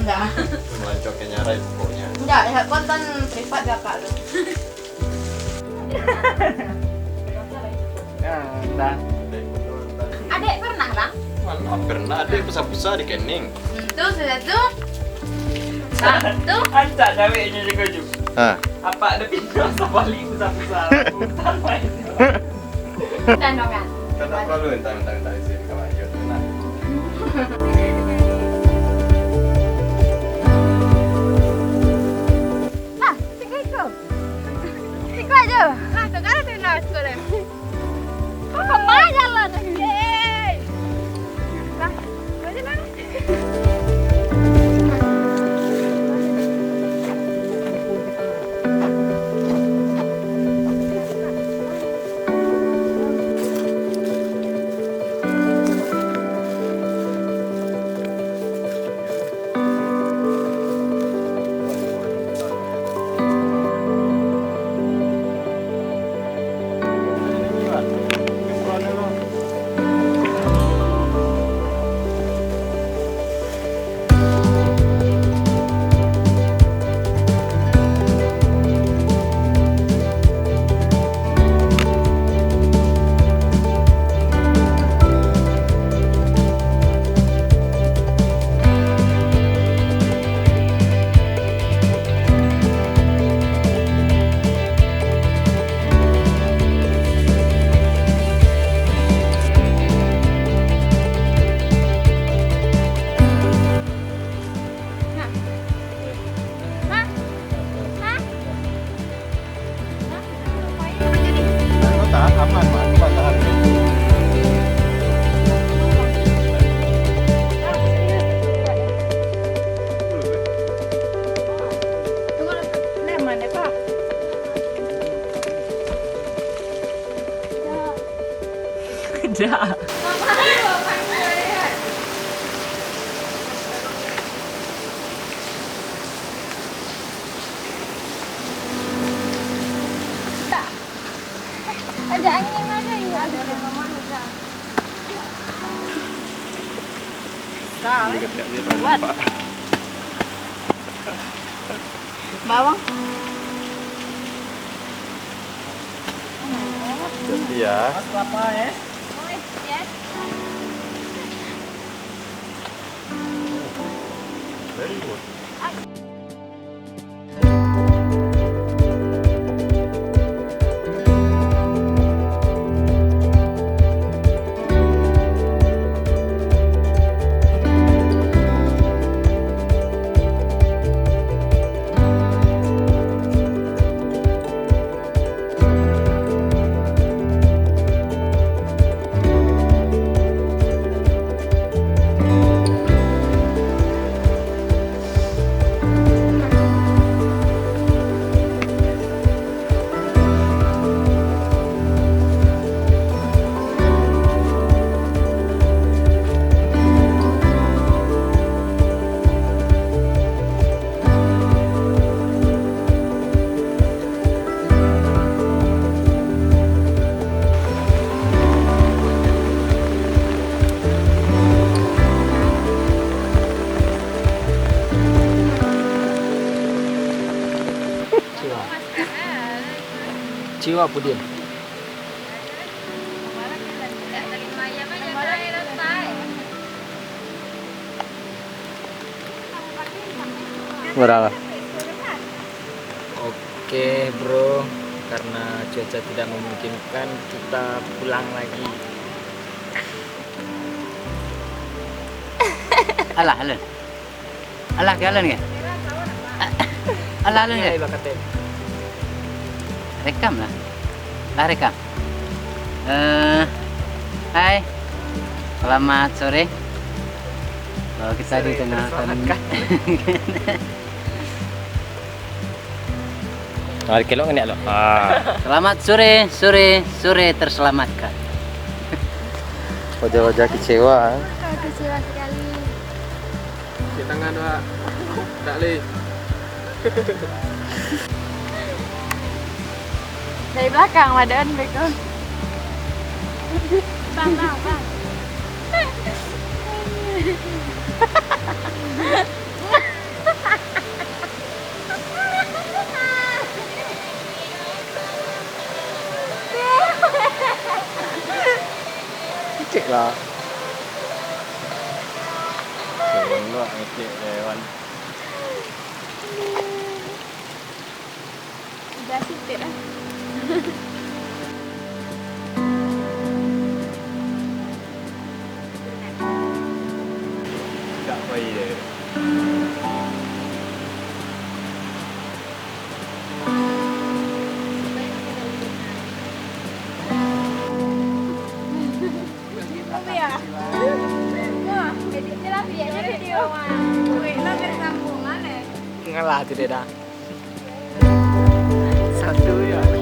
Enggak. Melancongnya nyarai pokoknya. Enggak, ya konten privat ya Kak lu. Enggak. Adek pernah, Bang? Mana pernah ada besar-besar di Kening. Tuh, sudah tuh. Nah, tuh. Ancak ceweknya juga Ju. Ah, Apa ada pintu asa balik besar-besar? Bukan main. Dan dong kan. kan tak perlu entah di sini kalau ayo tenang. Ah, tiga itu. Tiga aja. Nah, sekarang di nasi goreng. Oh, kemana jalan? Yeay. Nah, mana mana? Kau tahan aman, Pak. Kau tahan. Lemon ya, Pak. Tidak. Ada angin ada ya. Ada rumah juga. Buat. Bawang. Jadi ya. Mas kelapa ya. Very good. Jiwa Budin. Berapa? Oke bro, karena cuaca tidak memungkinkan kita pulang lagi. Alah, alah. Alah, jalan ya? Alah, alah ya? Rekam lah. Lah, rekam. Hai. Selamat sore. Kalau kita di tengah Hari kilo ini lo. Selamat sore, sore terselamatkan. Wajah-wajah kecewa. Kecewa sekali. Di tangan Pak. Tak li. Dari belakang Madan beko. Bang, bang, bang. titik lah. Enggak baik deh. Tapi ya. Wah, editnya lah biayanya video mah. Wih, lo bersambungan ya. Ngalah tidak dah. Satu ya.